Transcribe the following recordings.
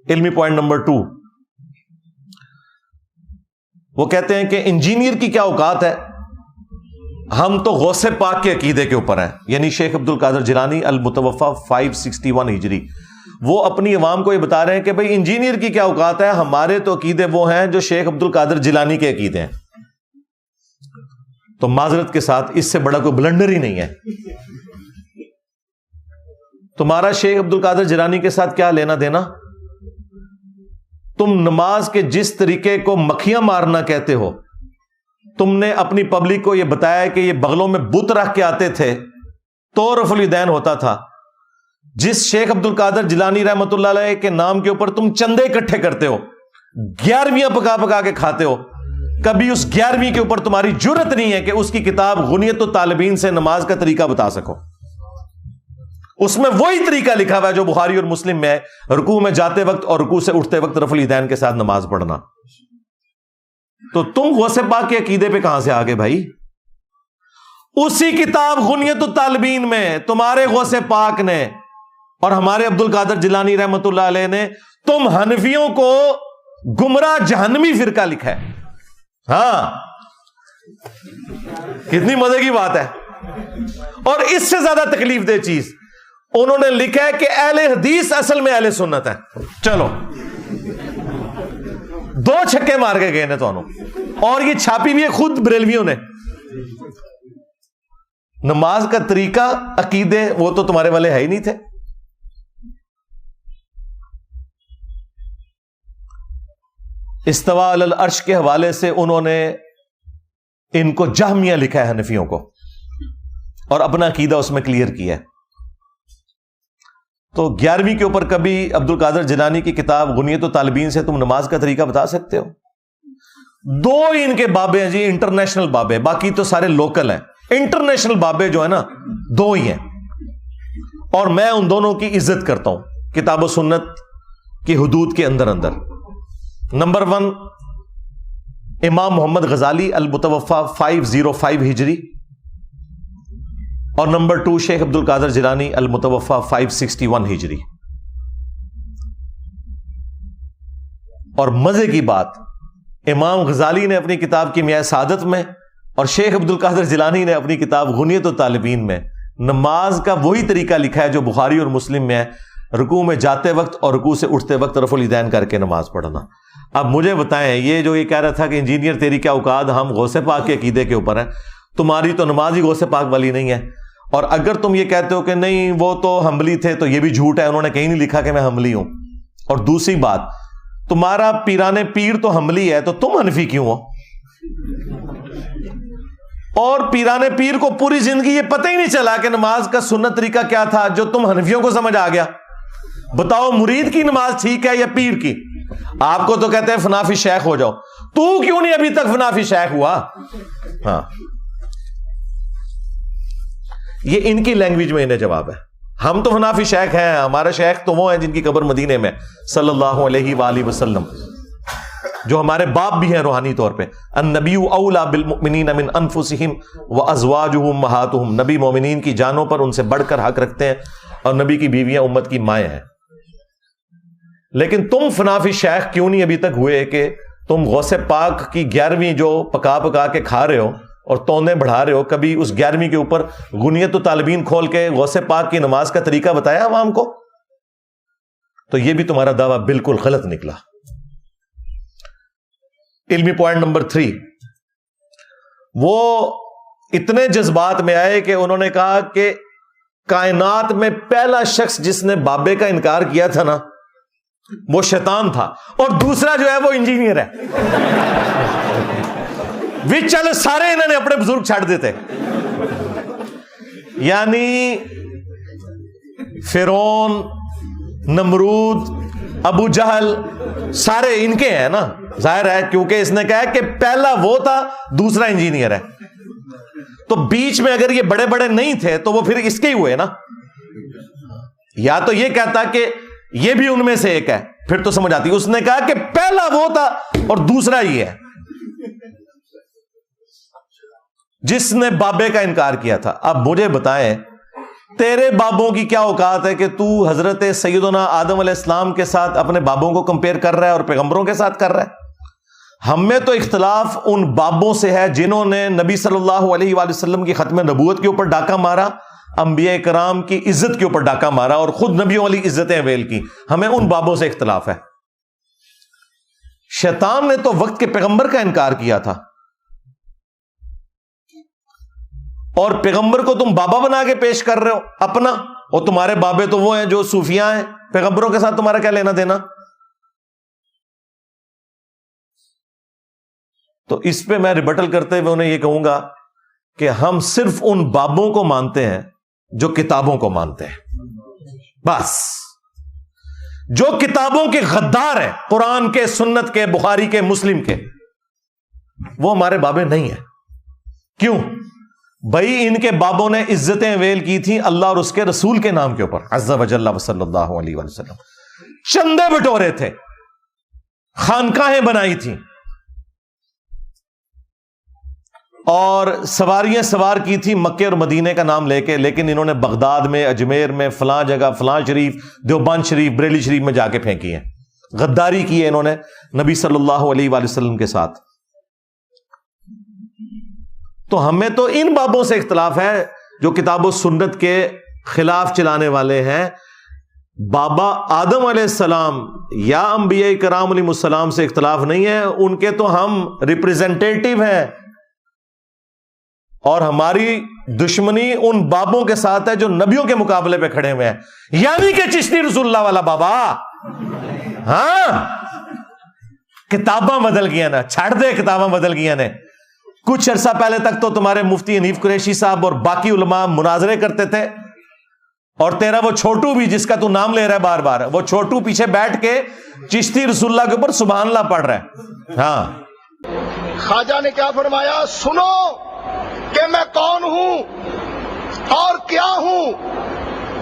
علمی point number 2، وہ کہتے ہیں کہ انجینئر کی کیا اوقات ہے، ہم تو غوث پاک کے عقیدے کے اوپر ہیں. یعنی شیخ عبد القادر جیلانی المتوفا 561 ہجری، وہ اپنی عوام کو یہ بتا رہے ہیں کہ بھئی انجینئر کی کیا اوقات ہے، ہمارے تو عقیدے وہ ہیں جو شیخ عبد القادر جیلانی کے عقیدے ہیں. تو معذرت کے ساتھ اس سے بڑا کوئی بلنڈر ہی نہیں ہے. تمہارا شیخ عبد القادر جیلانی کے ساتھ کیا لینا دینا؟ تم نماز کے جس طریقے کو مکھیاں مارنا کہتے ہو، تم نے اپنی پبلک کو یہ بتایا کہ یہ بغلوں میں بت رکھ کے آتے تھے تو رفع الیدین ہوتا تھا. جس شیخ عبد القادر جیلانی رحمت اللہ علیہ کے نام کے اوپر تم چندے اکٹھے کرتے ہو، 11ویں پکا پکا کے کھاتے ہو، کبھی اس 11ویں کے اوپر تمہاری جرت نہیں ہے کہ اس کی کتاب غنیت الطالبین سے نماز کا طریقہ بتا سکو. اس میں وہی طریقہ لکھا ہوا ہے جو بخاری اور مسلم میں ہے، رکوع میں جاتے وقت اور رکوع سے اٹھتے وقت رفع الیدین کے ساتھ نماز پڑھنا. تو تم غوث پاک کے عقیدے پہ کہاں سے آگے بھائی؟ اسی کتاب غنیت الطالبین میں تمہارے غوث پاک نے اور ہمارے عبد القادر جیلانی رحمت اللہ علیہ نے تم حنفیوں کو گمراہ جہنمی فرقہ لکھا ہے. ہاں، کتنی مزے کی بات ہے. اور اس سے زیادہ تکلیف دہ چیز انہوں نے لکھا ہے کہ اہل حدیث اصل میں اہل سنت ہے. چلو 2 چھکے مار کے گئے نے تو، اور یہ چھاپی بھی ہے خود بریلویوں نے. نماز کا طریقہ، عقیدے وہ تو تمہارے والے ہے ہی نہیں تھے. استوا علی العرش کے حوالے سے انہوں نے ان کو جہمیہ لکھا ہے حنفیوں کو، اور اپنا عقیدہ اس میں کلیئر کیا ہے. تو 11ویں کے اوپر کبھی عبد القادر جیلانی کی کتاب غنیت الطالبین سے تم نماز کا طریقہ بتا سکتے ہو؟ 2 ہی ان کے بابے ہیں جی، انٹرنیشنل بابے، باقی تو سارے لوکل ہیں. انٹرنیشنل بابے جو ہے نا 2 ہی ہیں، اور میں ان دونوں کی عزت کرتا ہوں کتاب و سنت کی حدود کے اندر. نمبر 1 امام محمد غزالی المتوفا 505 ہجری، اور نمبر 2 شیخ عبد القادر جیلانی المتوفا 561 ہجری. اور مزے کی بات، امام غزالی نے اپنی کتاب کیمیائے سعادت میں اور شیخ عبد القادر جیلانی نے اپنی کتاب غنیت الطالبین میں نماز کا وہی طریقہ لکھا ہے جو بخاری اور مسلم میں ہے، رکوع میں جاتے وقت اور رکوع سے اٹھتے وقت رفع الیدین کر کے نماز پڑھنا. اب مجھے بتائیں، یہ جو یہ کہہ رہا تھا کہ انجینئر تیری کیا اوقات، ہم غوث پاک کے عقیدے کے اوپر ہیں، تمہاری تو نماز ہی غوث پاک والی نہیں ہے. اور اگر تم یہ کہتے ہو کہ نہیں وہ تو حنبلی تھے، تو یہ بھی جھوٹ ہے، انہوں نے کہیں نہیں لکھا کہ میں حنبلی ہوں. اور دوسری بات، تمہارا پیرانے پیر تو حنبلی ہے، تو تم حنفی کیوں ہو؟ اور پیرانے پیر کو پوری زندگی یہ پتہ ہی نہیں چلا کہ نماز کا سنت طریقہ کیا تھا جو تم حنفیوں کو سمجھ آ گیا. بتاؤ مرید کی نماز ٹھیک ہے یا پیر کی؟ آپ کو تو کہتے ہیں فنافی شیخ ہو جاؤ، تو کیوں نہیں ابھی تک فنافی شیخ ہوا؟ ہاں، یہ ان کی لینگویج میں انہیں جواب ہے. ہم تو فنافی شیخ ہیں، ہمارا شیخ تو وہ ہیں جن کی قبر مدینے میں صلی اللہ علیہ وآلہ وسلم، جو ہمارے باپ بھی ہیں روحانی طور پہ. النبی اولا بالمؤمنین من انفسہم وازواجہ امہاتہم، نبی مومنین کی جانوں پر ان سے بڑھ کر حق رکھتے ہیں، اور نبی کی بیویاں امت کی مائیں ہیں. لیکن تم فنافی شیخ کیوں نہیں ابھی تک ہوئے کہ تم غوث پاک کی 11ویں جو پکا پکا کے کھا رہے ہو اور تونے بڑھا رہے ہو، کبھی اس 11ویں کے اوپر غنیت الطالبین کھول کے غوث پاک کی نماز کا طریقہ بتایا عوام کو؟ تو یہ بھی تمہارا دعویٰ بالکل غلط نکلا. علمی پوائنٹ نمبر 3، وہ اتنے جذبات میں آئے کہ انہوں نے کہا کہ کائنات میں پہلا شخص جس نے بابے کا انکار کیا تھا نا، وہ شیطان تھا، اور دوسرا جو ہے وہ انجینئر ہے. چلے سارے انہوں نے اپنے بزرگ چھاڑ دیتے. یعنی فرعون، نمرود، ابو جہل سارے ان کے ہیں نا، ظاہر ہے، کیونکہ اس نے کہا کہ پہلا وہ تھا، دوسرا انجینئر ہے. تو بیچ میں اگر یہ بڑے بڑے نہیں تھے تو وہ پھر اس کے ہی ہوئے نا. یا تو یہ کہتا کہ یہ بھی ان میں سے ایک ہے، پھر تو سمجھ آتی. اس نے کہا کہ پہلا وہ تھا اور دوسرا یہ ہے جس نے بابے کا انکار کیا تھا. اب مجھے بتائیں تیرے بابوں کی کیا اوقات ہے کہ تو حضرت سیدنا آدم علیہ السلام کے ساتھ اپنے بابوں کو کمپیئر کر رہا ہے اور پیغمبروں کے ساتھ کر رہا ہے؟ ہم میں تو اختلاف ان بابوں سے ہے جنہوں نے نبی صلی اللہ علیہ وآلہ وسلم کی ختم نبوت کے اوپر ڈاکہ مارا، انبیاء کرام کی عزت کے اوپر ڈاکہ مارا اور خود نبیوں والی عزتیں اویل کی. ہمیں ان بابوں سے اختلاف ہے. شیطان نے تو وقت کے پیغمبر کا انکار کیا تھا، اور پیغمبر کو تم بابا بنا کے پیش کر رہے ہو اپنا، اور تمہارے بابے تو وہ ہیں جو صوفیاء ہیں، پیغمبروں کے ساتھ تمہارا کیا لینا دینا؟ تو اس پہ میں ریبٹل کرتے ہوئے انہیں یہ کہوں گا کہ ہم صرف ان بابوں کو مانتے ہیں جو کتابوں کو مانتے ہیں. بس جو کتابوں کے غدار ہیں، قرآن کے، سنت کے، بخاری کے، مسلم کے، وہ ہمارے بابے نہیں ہیں. کیوں؟ بھائی ان کے بابوں نے عزتیں ویل کی تھی اللہ اور اس کے رسول کے نام کے اوپر، عز و جل و صلی اللہ علیہ وسلم. چندے بٹورے تھے، خانقاہیں بنائی تھیں، اور سواریاں سوار کی تھی مکے اور مدینے کا نام لے کے، لیکن انہوں نے بغداد میں، اجمیر میں، فلاں جگہ، فلاں شریف، دیوبند شریف، بریلی شریف میں جا کے پھینکی ہیں. غداری کی ہے انہوں نے نبی صلی اللہ علیہ وآلہ وسلم کے ساتھ. تو ہمیں تو ان بابوں سے اختلاف ہے جو کتاب و سنت کے خلاف چلانے والے ہیں. بابا آدم علیہ السلام یا انبیاء کرام علیہ السلام سے اختلاف نہیں ہے، ان کے تو ہم ریپریزنٹیٹیو ہیں، اور ہماری دشمنی ان بابوں کے ساتھ ہے جو نبیوں کے مقابلے پہ کھڑے ہوئے ہیں. یعنی کہ چشتی رسول اللہ والا بابا. ہاں کتاباں بدل گیا نا، چھڑ دے کتاباں بدل گیا نے. کچھ عرصہ پہلے تک تو تمہارے مفتی حنیف قریشی صاحب اور باقی علماء مناظرے کرتے تھے، اور تیرا وہ چھوٹو بھی جس کا تو نام لے رہا ہے بار بار، وہ چھوٹو پیچھے بیٹھ کے چشتی رسول اللہ کے اوپر سبحان اللہ پڑھ رہا ہے. ہاں خواجہ نے کیا فرمایا؟ سنو کہ میں کون ہوں اور کیا ہوں.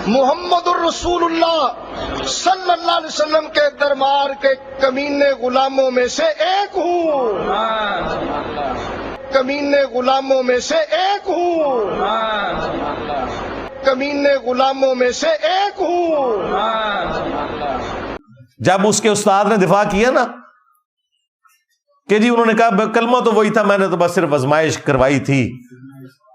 محمد الرسول اللہ صلی اللہ علیہ وسلم کے دربار کے کمینے غلاموں میں سے ایک ہوں. کمینے غلاموں میں سے ایک ہوں. کمینے غلاموں میں سے ایک ہوں. جب اس کے استاد نے دفاع کیا نا کہ جی انہوں نے کہا کلمہ تو وہی تھا، میں نے تو بس صرف آزمائش کروائی تھی،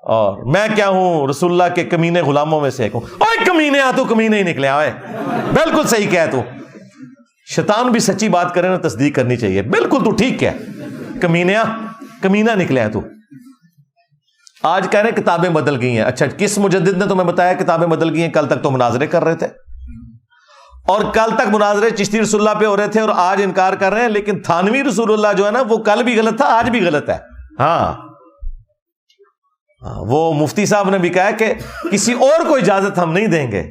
اور میں کیا ہوں؟ رسول اللہ کے کمینے غلاموں میں سے ایک ہوں. اوے کمینے، تو کمینے ہی نکلے. آئے بالکل صحیح کہہ تو. شیطان بھی سچی بات کرے نا تصدیق کرنی چاہیے. بالکل تو ٹھیک کہہ، کمینہ نکلے ہیں تو. آج کہہ رہے کتابیں بدل گئی ہیں. اچھا کس مجدد نے تمہیں بتایا کتابیں بدل گئی ہیں؟ کل تک تو مناظرے کر رہے تھے، اور کل تک مناظرے چشتی رسول اللہ پہ ہو رہے تھے، اور آج انکار کر رہے ہیں. لیکن تھانوی رسول اللہ جو ہے نا، وہ کل بھی غلط تھا، آج بھی غلط ہے. ہاں وہ مفتی صاحب نے بھی کہا کہ کسی اور کو اجازت ہم نہیں دیں گے.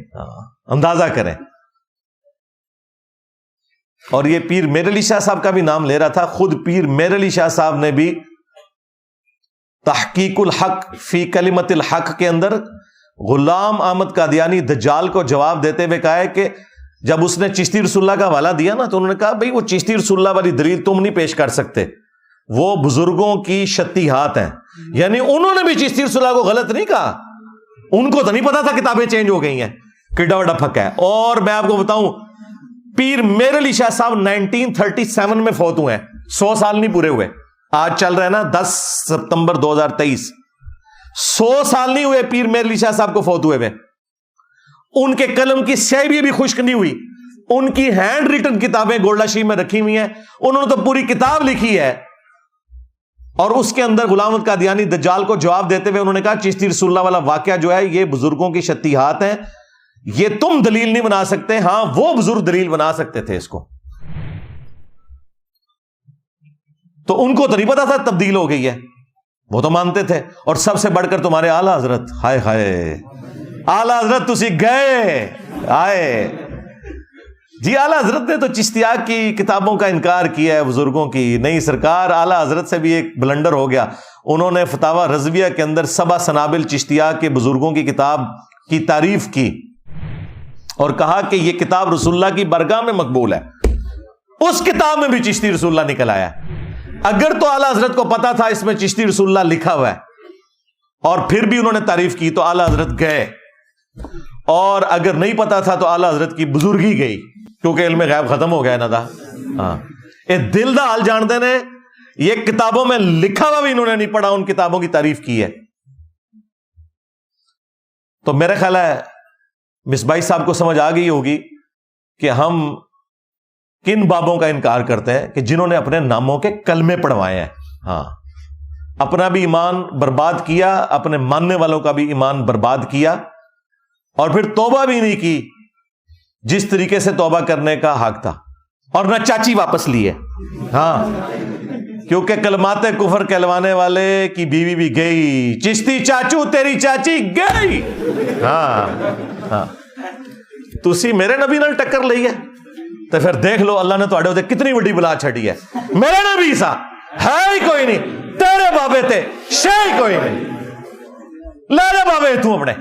اندازہ کریں. اور یہ پیر میر علی شاہ صاحب کا بھی نام لے رہا تھا. خود پیر میر علی شاہ صاحب نے بھی تحقیق الحق فی کلمت الحق کے اندر غلام احمد قادیانی دجال کو جواب دیتے ہوئے کہا ہے کہ جب اس نے چشتی رسول اللہ کا حوالہ دیا نا، تو انہوں نے کہا بھئی وہ چشتی رسول اللہ والی دلیل تم نہیں پیش کر سکتے، وہ بزرگوں کی شتیہات ہیں. یعنی انہوں نے بھی چشتی رسول اللہ کو غلط نہیں کہا، ان کو تو نہیں پتا تھا کتابیں چینج ہو گئی ہیں. کڈا وڈا پھکا ہے. اور میں آپ کو بتاؤں، پیر میر علی شاہ صاحب 1937 میں فوت ہوئے ہیں. 100 سال نہیں پورے ہوئے. آج چل رہے ہیں نا 10 ستمبر 2023. 100 سال نہیں ہوئے پیر میر علی شاہ صاحب کو فوت ہوئے. ان کے قلم کی سیاہی بھی خشک نہیں ہوئی. ان کی ہینڈ ریٹن کتابیں گولڈا شریف میں رکھی ہوئی ہیں. انہوں نے تو پوری کتاب لکھی ہے، اور اس کے اندر غلام احمد قادیانی دجال کو جواب دیتے ہوئے انہوں نے کہا چشتی رسول اللہ والا واقعہ جو ہے یہ بزرگوں کی شتیہات ہیں، یہ تم دلیل نہیں بنا سکتے. ہاں وہ بزرگ دلیل بنا سکتے تھے اس کو. تو ان کو تو نہیں پتا تھا تبدیل ہو گئی ہے، وہ تو مانتے تھے. اور سب سے بڑھ کر تمہارے اعلیٰ حضرت، ہائے ہائے اعلیٰ حضرت تسی گئے آئے جی. اعلیٰ حضرت نے تو چشتیہ کی کتابوں کا انکار کیا ہے، بزرگوں کی نہیں. سرکار اعلیٰ حضرت سے بھی ایک بلنڈر ہو گیا. انہوں نے فتاوی رضویہ کے اندر 7 سنابل چشتیہ کے بزرگوں کی کتاب کی تعریف کی اور کہا کہ یہ کتاب رسول اللہ کی برگاہ میں مقبول ہے. اس کتاب میں بھی چشتی رسول اللہ نکل آیا. اگر تو اعلیٰ حضرت کو پتا تھا اس میں چشتی رسول اللہ لکھا ہوا ہے اور پھر بھی انہوں نے تعریف کی، تو اعلیٰ حضرت گئے اور اگر نہیں پتا تھا تو اعلی حضرت کی بزرگی گئی کیونکہ علم غیب ختم ہو گیا نا تھا. ہاں یہ دل دا حال جانتے نے, یہ کتابوں میں لکھا ہوا بھی انہوں نے نہیں پڑھا, ان کتابوں کی تعریف کی ہے. تو میرا خیال ہے مصباحی صاحب کو سمجھ آ گئی ہوگی کہ ہم کن بابوں کا انکار کرتے ہیں کہ جنہوں نے اپنے ناموں کے کلمے پڑھوائے ہیں. ہاں, اپنا بھی ایمان برباد کیا, اپنے ماننے والوں کا بھی ایمان برباد کیا, اور پھر توبہ بھی نہیں کی جس طریقے سے توبہ کرنے کا حق تھا, اور نہ چاچی واپس لی ہے. ہاں, کیونکہ کلمات کفر کہلوانے والے کی بیوی بھی گئی, چشتی چاچو تیری چاچی گئی. ہاں ہاں, تسی میرے نبی نال ٹکر لئی ہے تو پھر دیکھ لو اللہ نے تواڈے اوتے کتنی بڑی بلا چھڑی ہے. میرے نبی سا ہے ہی کوئی نہیں, تیرے بابے تے شے ہی کوئی نہیں, لے لے بابے تو اپنے.